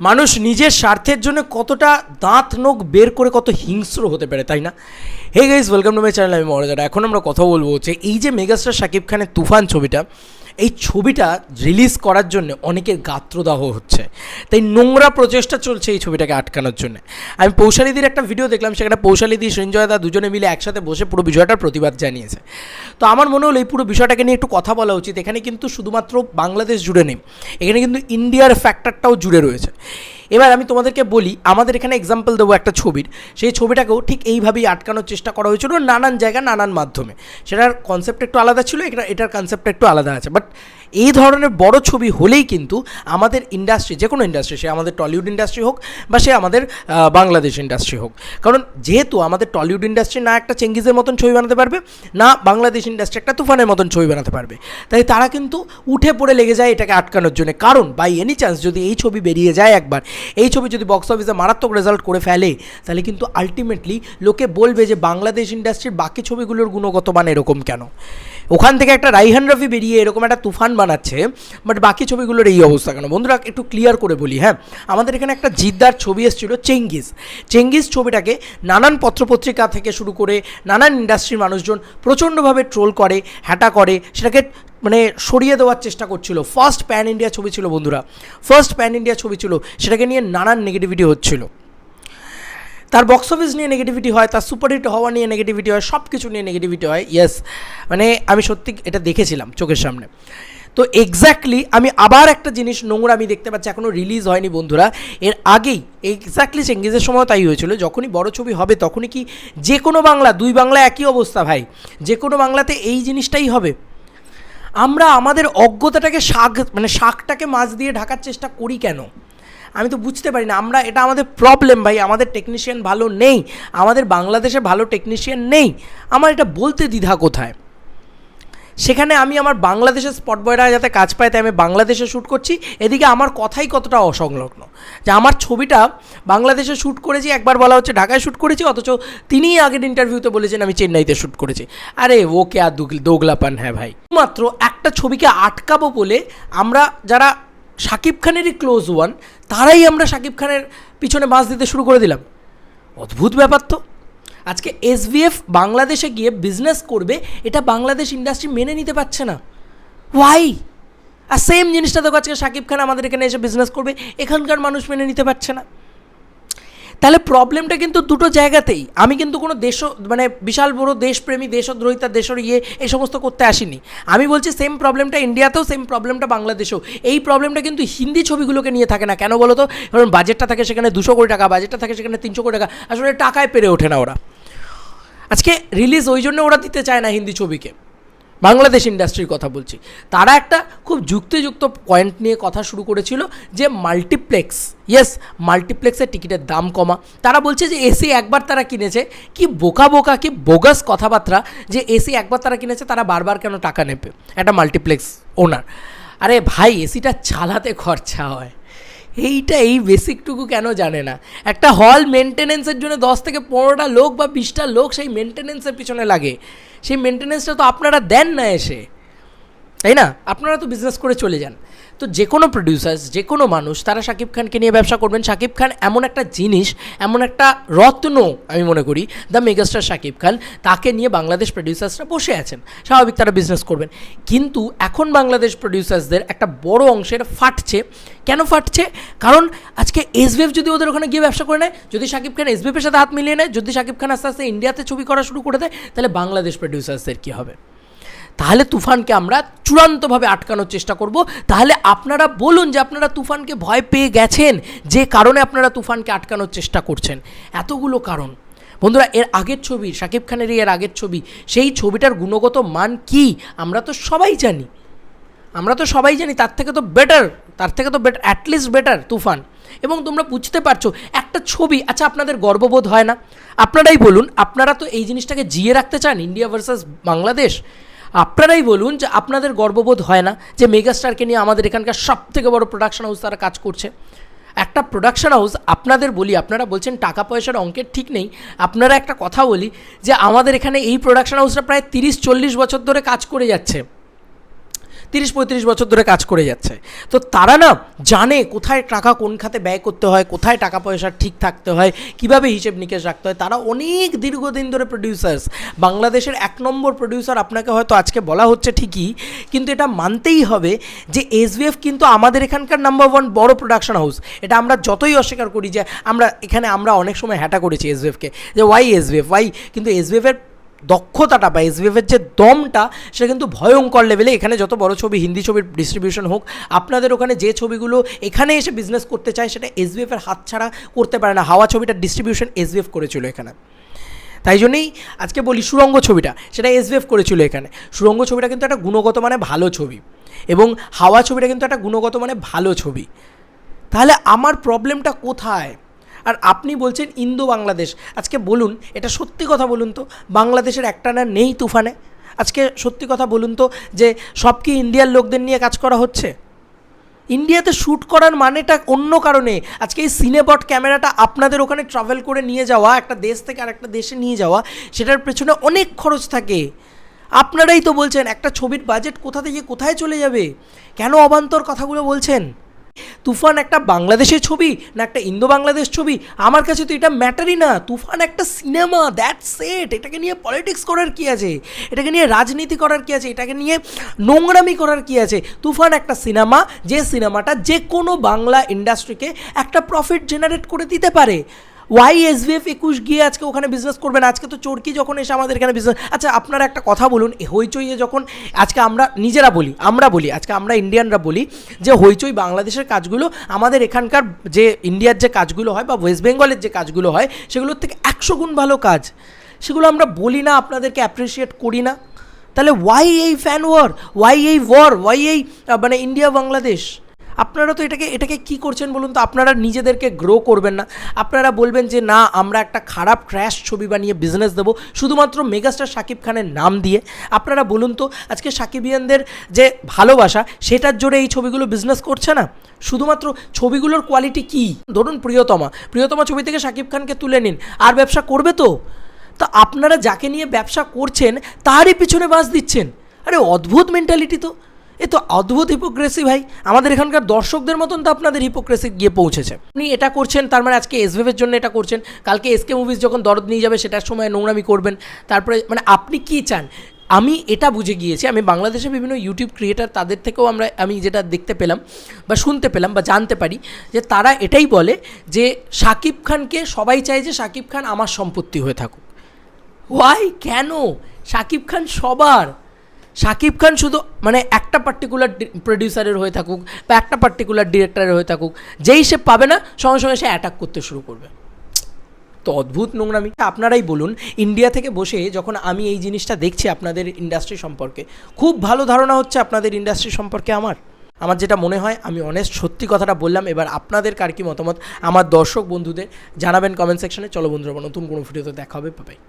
মানুষ নিজের স্বার্থের জন্য কতটা দাঁত নখ বের করে কত হিংস্র হতে পারে, তাই না? Hey guys, welcome to my channel. আমি মহারাজা। এখন আমরা কথা বলবো হচ্ছে এই যে মেগাস্টার শাকিব খানের তুফান ছবিটা, এই ছবিটা রিলিজ করার জন্য অনেকের গাত্রদাহ হচ্ছে, তাই নোংরা প্রচেষ্টা চলছে এই ছবিটাকে আটকানোর জন্য। আমি পৌশালীদির একটা ভিডিও দেখলাম, সেখানে পৌশালীদি সঞ্জয়দা দুজনে মিলে একসাথে বসে পুরো বিষয়টার প্রতিবাদ জানিয়েছে। তো আমার মনে হলো এই পুরো বিষয়টাকে নিয়ে একটু কথা বলা উচিত। এখানে কিন্তু শুধুমাত্র বাংলাদেশ জুড়ে নেই, এখানে কিন্তু ইন্ডিয়ার ফ্যাক্টরটাও জুড়ে রয়েছে। এবার আমি তোমাদেরকে বলি, আমাদের এখানে এক্সাম্পল দেবো একটা ছবির, সেই ছবিটাকেও ঠিক এইভাবেই আটকানোর চেষ্টা করা হয়েছিল নানান জায়গা নানান মাধ্যমে। সেটার কনসেপ্ট একটু আলাদা ছিল, এটার কনসেপ্ট একটু আলাদা আছে। বাট এই ধরনের বড় ছবি হলেই কিন্তু আমাদের ইন্ডাস্ট্রি, যে কোনো ইন্ডাস্ট্রি, সে আমাদের টলিউড ইন্ডাস্ট্রি হোক বা সে আমাদের বাংলাদেশ ইন্ডাস্ট্রি হোক, কারণ যেহেতু আমাদের টলিউড ইন্ডাস্ট্রি না একটা চেঙ্গিজের মতন ছবি বানাতে পারবে, না বাংলাদেশ ইন্ডাস্ট্রি একটা তুফানের মতন ছবি বানাতে পারবে, তাই তারা কিন্তু উঠে পড়ে লেগে যায় এটাকে আটকানোর জন্য। কারণ বাই এনি চান্স যদি এই ছবি বেরিয়ে যায় একবার, এই ছবি যদি বক্স অফিসে মারাত্মক রেজাল্ট করে ফেলে, তাহলে কিন্তু আলটিমেটলি লোকে বলবে যে বাংলাদেশ ইন্ডাস্ট্রির বাকি ছবিগুলোর গুণগত মান এরকম কেন। ওখান থেকে একটা রাইহান রফি বেরিয়ে এরকম একটা তুফান বানাচ্ছে, বাট বাকি ছবিগুলোর এই অবস্থা কেন? বন্ধুরা একটু ক্লিয়ার করে বলি। হ্যাঁ, আমাদের এখানে একটা জিদ্দার ছবি এসেছিল চেঙ্গিজ ছবিটাকে নানান পত্রপত্রিকা থেকে শুরু করে নানান ইন্ডাস্ট্রির মানুষজন প্রচণ্ডভাবে ট্রোল করে, হ্যাটা করে, সেটাকে মানে সরিয়ে দেওয়ার চেষ্টা করছিল। ফার্স্ট প্যান ইন্ডিয়া ছবি ছিল বন্ধুরা, ফার্স্ট প্যান ইন্ডিয়া ছবি ছিল, সেটাকে নিয়ে নানান নেগেটিভিটি হচ্ছিল। তার বক্স অফিস নিয়ে নেগেটিভিটি হয়, তার সুপারহিট হওয়া নিয়ে নেগেটিভিটি হয়, সব কিছু নিয়ে নেগেটিভিটি হয়। ইয়েস, মানে আমি সত্যি এটা দেখেছিলাম চোখের সামনে। তো এক্স্যাক্টলি আমি আবার একটা জিনিস নোংরা আমি দেখতে পাচ্ছি, এখনও রিলিজ হয়নি বন্ধুরা, এর আগেই এক্স্যাক্টলি চেঙ্গিজের সময় তাই হয়েছিল। যখনই বড় ছবি হবে তখনই কি যে কোনো বাংলা, দুই বাংলা একই অবস্থা ভাই, যে কোনো বাংলাতে এই জিনিসটাই হবে। আমরা আমাদের অজ্ঞতাটাকে শাকটাকে মাছ দিয়ে ঢাকার চেষ্টা করি কেন? আমি তো বুঝতে পারি না। এটা আমাদের প্রবলেম ভাই, আমাদের টেকনিশিয়ান ভালো নেই, আমাদের বাংলাদেশে ভালো টেকনিশিয়ান নেই। আমার এটা বলতে দ্বিধা কোথায়? সেখানে আমি আমার বাংলাদেশের স্পট বয়রা যাতে কাজ পায় তাই আমি বাংলাদেশে শ্যুট করছি, এদিকে আমার কথাই কতটা অসংলগ্ন যে আমার ছবিটা বাংলাদেশে শ্যুট করেছি, একবার বলা হচ্ছে ঢাকায় শ্যুট করেছি, অথচ তিনিই আগের ইন্টারভিউতে বলেছেন আমি চেন্নাইতে শ্যুট করেছি। আরে ও কে আর দোগলাপান হ্যাঁ ভাই। মাত্র একটা ছবিকে আটকাবো বলে আমরা যারা শাকিব খানেরই ক্লোজ ওয়ান, তারাই আমরা শাকিব খানের পিছনে বাঁশ দিতে শুরু করে দিলাম। অদ্ভুত ব্যাপার তো। আজকে এসভিএফ বাংলাদেশে গিয়ে বিজনেস করবে, এটা বাংলাদেশ ইন্ডাস্ট্রি মেনে নিতে পারছে না। ওয়াই? আর সেম জিনিসটা দেখো, আজকে শাকিব খান আমাদের এখানে এসে বিজনেস করবে, এখানকার মানুষ মেনে নিতে পারছে না। তাহলে প্রবলেমটা কিন্তু দুটো জায়গাতেই। আমি কিন্তু কোনো বিশাল বড় দেশপ্রেমী, দেশদ্রোহিতা, এই সমস্ত করতে আসিনি। আমি বলছি সেম প্রবলেমটা ইন্ডিয়াতেও, সেম প্রবলেমটা বাংলাদেশেও। এই প্রবলেমটা কিন্তু হিন্দি ছবিগুলোকে নিয়ে থাকে না। কেন বলো তো? কারণ বাজেটটা থাকে সেখানে 200 কোটি টাকা, বাজেটটা থাকে সেখানে 300 কোটি টাকা, আসলে টাকায় পেরে ওঠে না ওরা। আজকে রিলিজ ওই জন্য ওরা দিতে চায় না হিন্দি ছবিকে। বাংলাদেশ ইন্ডাস্ট্রির কথা বলছি, তারা একটা খুব যুক্তিযুক্ত পয়েন্ট নিয়ে কথা শুরু করেছিল যে মাল্টিপ্লেক্স, মাল্টিপ্লেক্সের টিকিটের দাম কমা। তারা বলছে যে এসি একবার তারা কিনেছে, কি বোকা কি বোগাস কথাবার্তা, যে এসি একবার তারা কিনেছে, তারা বারবার কেন টাকা নেবে একটা মাল্টিপ্লেক্স ওনার? আরে ভাই, এসিটা চালাতে খরচা হয়, এই বেসিকটুকু কেন জানে না? একটা হল মেনটেনেন্সের জন্য 10 থেকে 15টা লোক বা 20টা লোক সেই মেনটেনেন্সের পিছনে লাগে। সেই মেনটেনেন্সটা তো আপনারা দেন না এসে, তাই না? আপনারা তো বিজনেস করে চলে যান। তো যে কোনো প্রডিউসার্স, যে কোনো মানুষ, তারা শাকিব খানকে নিয়ে ব্যবসা করবেন। শাকিব খান এমন একটা জিনিস, এমন একটা রত্ন, আমি মনে করি দ্য মেগাস্টার শাকিব খান, তাকে নিয়ে বাংলাদেশ প্রডিউসার্সরা বসে আছেন, স্বাভাবিক তারা বিজনেস করবেন। কিন্তু এখন বাংলাদেশ প্রডিউসার্সদের একটা বড় অংশের ফাটছে। কেন ফাটছে? কারণ আজকে এসভিএফ যদি ওদের ওখানে গিয়ে ব্যবসা করে নেয়, যদি শাকিব খান এসভিএফের সাথে হাত মিলিয়ে নেয়, যদি শাকিব খান আস্তে আস্তে ইন্ডিয়াতে ছবি করা শুরু করে দেয়, তাহলে বাংলাদেশ প্রডিউসার্সদের কী হবে? তাহলে তুফানকে আমরা চূড়ান্তভাবে আটকানোর চেষ্টা করব। তাহলে আপনারা বলুন যে আপনারা তুফানকে ভয় পেয়ে গেছেন, যে কারণে আপনারা তুফানকে আটকানোর চেষ্টা করছেন। এতগুলো কারণ বন্ধুরা। এর আগের ছবি, শাকিব খানেরই এর আগের ছবি, সেই ছবিটার গুণগত মান কি আমরা তো সবাই জানি, তার থেকে তো বেটার, অ্যাটলিস্ট বেটার তুফান। এবং তোমরা বুঝতে পারছো একটা ছবি, আচ্ছা আপনাদের গর্ববোধ হয় না? আপনারাই বলুন, আপনারা তো এই জিনিসটাকে জিয়ে রাখতে চান, ইন্ডিয়া ভার্সাস বাংলাদেশ। আপনারাই বলুন যে আপনাদের গর্ববোধ হয় না যে মেগাস্টারকে নিয়ে আমাদের এখানকার সবথেকে বড় প্রোডাকশন হাউস তারা কাজ করছে? একটা প্রোডাকশন হাউস, আপনাদের বলি, আপনারা বলছেন টাকা পয়সার অঙ্কের ঠিক নেই, আপনারা একটা কথা বলি যে আমাদের এখানে এই প্রোডাকশন হাউসটা প্রায় 30-40 বছর ধরে কাজ করে যাচ্ছে। 30-35 বছর ধরে কাজ করে যাচ্ছে। তো তারা না জানে কোথায় টাকা কোন খাতে ব্যয় করতে হয়, কোথায় টাকা পয়সা ঠিক থাকতে হয়, কীভাবে হিসেব নিকেশ রাখতে হয়। তারা অনেক দীর্ঘদিন ধরে প্রডিউসার্স, বাংলাদেশের 1 নম্বর প্রডিউসার। আপনাকে হয়তো আজকে বলা হচ্ছে ঠিকই, কিন্তু এটা মানতেই হবে যে এসভিএফ কিন্তু আমাদের এখানকার নাম্বার 1 বড় প্রোডাকশন হাউস। এটা আমরা যতই অস্বীকার করি যে আমরা অনেক সময় হ্যাটা করেছি এসভিএফকে, যে ওয়াই এসভিএফ ওয়াই, কিন্তু এসভিএফের দক্ষতাটা বা এসভিএফের যে দমটা সেটা কিন্তু ভয়ঙ্কর লেভেলে। এখানে যত বড় ছবি, হিন্দি ছবির ডিস্ট্রিবিউশন হোক, আপনাদের ওখানে যে ছবিগুলো এখানে এসে বিজনেস করতে চায় সেটা এসভিএফের হাত ছাড়া করতে পারে না। হাওয়া ছবিটার ডিস্ট্রিবিউশন এসভিএফ করেছিল এখানে। তাই জন্যই আজকে বলি সুড়ঙ্গ ছবিটা সেটা এসভিএফ করেছিল এখানে। সুড়ঙ্গ ছবিটা কিন্তু একটা গুণগত মানে ভালো ছবি, এবং হাওয়া ছবিটা কিন্তু একটা গুণগত মানে ভালো ছবি। তাহলে আমার প্রবলেমটা কোথায়? আর আপনি বলছেন ইন্দো বাংলাদেশ। আজকে বলুন, এটা সত্যি কথা বলুন তো, বাংলাদেশের একটানা নেই তুফানে? আজকে সত্যি কথা বলুন তো, যে সব কি ইন্ডিয়ার লোকদের নিয়ে কাজ করা হচ্ছে? ইন্ডিয়াতে শ্যুট করার মানেটা অন্য কারণে। আজকে এই সিনেবট ক্যামেরাটা আপনাদের ওখানে ট্রাভেল করে নিয়ে যাওয়া, একটা দেশ থেকে আরেকটা দেশে নিয়ে যাওয়া, সেটার পেছনে অনেক খরচ থাকে। আপনারাই তো বলছেন একটা ছবির বাজেট কোথা থেকে কোথায় চলে যাবে। কেন অবান্তর কথাগুলো বলছেন? তুফান একটা বাংলাদেশের ছবি না একটা ইন্দো বাংলাদেশ ছবি, আমার কাছে তো এটা ম্যাটারই না। তুফান একটা সিনেমা, দ্যাটস ইট। এটাকে নিয়ে পলিটিক্স করার কী আছে? এটাকে নিয়ে রাজনীতি করার কী আছে? এটাকে নিয়ে নোংরামি করার কী আছে? তুফান একটা সিনেমা, যে সিনেমাটা যে কোনো বাংলা ইন্ডাস্ট্রিকে একটা প্রফিট জেনারেট করে দিতে পারে। ওয়াই এসভিএফ 21 গিয়ে আজকে ওখানে বিজনেস করবেন? আজকে তো চরকি যখন এসে আমাদের এখানে বিজনেস, আচ্ছা আপনারা একটা কথা বলুন, হইচইয়ে যখন আজকে আমরা নিজেরা বলি, আজকে আমরা ইন্ডিয়ানরা বলি যে হইচই বাংলাদেশের কাজগুলো আমাদের এখানকার যে ইন্ডিয়ার যে কাজগুলো হয় বা ওয়েস্ট বেঙ্গলের যে কাজগুলো হয় সেগুলোর থেকে 100 গুণ ভালো কাজ, সেগুলো আমরা বলি না, আপনাদেরকে অ্যাপ্রিসিয়েট করি না। তাহলে ওয়াই এই ফ্যান ওয়ার, ওয়াই এই মানে ইন্ডিয়া বাংলাদেশ? আপনারা তো এটাকে কী করছেন বলুন তো? আপনারা নিজেদেরকে গ্রো করবেন না। আপনারা বলবেন যে না, আমরা একটা খারাপ ক্র্যাশ ছবি বানিয়ে বিজনেস দেবো শুধুমাত্র মেগাস্টার শাকিব খানের নাম দিয়ে। আপনারা বলুন তো, আজকে শাকিবিয়ানদের যে ভালোবাসা সেটার জোরে এই ছবিগুলো বিজনেস করছে না? শুধুমাত্র ছবিগুলোর কোয়ালিটি কী? ধরুন প্রিয়তমা ছবি থেকে শাকিব খানকে তুলে নিন, আর ব্যবসা করবে তো? তা আপনারা যাকে নিয়ে ব্যবসা করছেন তারই পিছনে বাস দিচ্ছেন। আরে অদ্ভুত মেন্টালিটি তো, এ তো অদ্ভুত হিপোক্রেসি ভাই। আমাদের এখানকার দর্শকদের মতন তো আপনাদের হিপোক্রেসি গিয়ে পৌঁছেছে। আপনি এটা করছেন, তার মানে আজকে এসভিএফের জন্য এটা করছেন, কালকে এসকে মুভিজ যখন দরদ নিয়ে যাবে সেটার সময় নোংরামি করবেন। তারপরে মানে আপনি কী চান? আমি এটা বুঝে গিয়েছি, আমি বাংলাদেশের বিভিন্ন ইউটিউব ক্রিয়েটার তাদের থেকেও আমি যেটা দেখতে পেলাম বা শুনতে পেলাম বা জানতে পারি, যে তারা এটাই বলে যে শাকিব খানকে সবাই চায় যে শাকিব খান আমার সম্পত্তি হয়ে থাকুক। ওয়াই? কেন? শাকিব খান সবার। শাকিব খান শুধু মানে একটা পার্টিকুলার প্রডিউসারের হয়ে থাকুক বা একটা পার্টিকুলার ডিরেক্টরের হয়ে থাকুক, যেই সে পাবে না সঙ্গে সঙ্গে সে অ্যাটাক করতে শুরু করবে। তো অদ্ভুত নোংরামি। আপনারাই বলুন, ইন্ডিয়া থেকে বসে যখন আমি এই জিনিসটা দেখছি আপনাদের ইন্ডাস্ট্রি সম্পর্কে, খুব ভালো ধারণা হচ্ছে আপনাদের ইন্ডাস্ট্রি সম্পর্কে। আমার যেটা মনে হয়, আমি অনেস্ট সত্যি কথাটা বললাম। এবার আপনাদের কার কি মতামত আমার দর্শক বন্ধুদের জানাবেন কমেন্ট সেকশনে। চলো বন্ধুরা, নতুন কোনো ভিডিওতে দেখা হবে। বাই।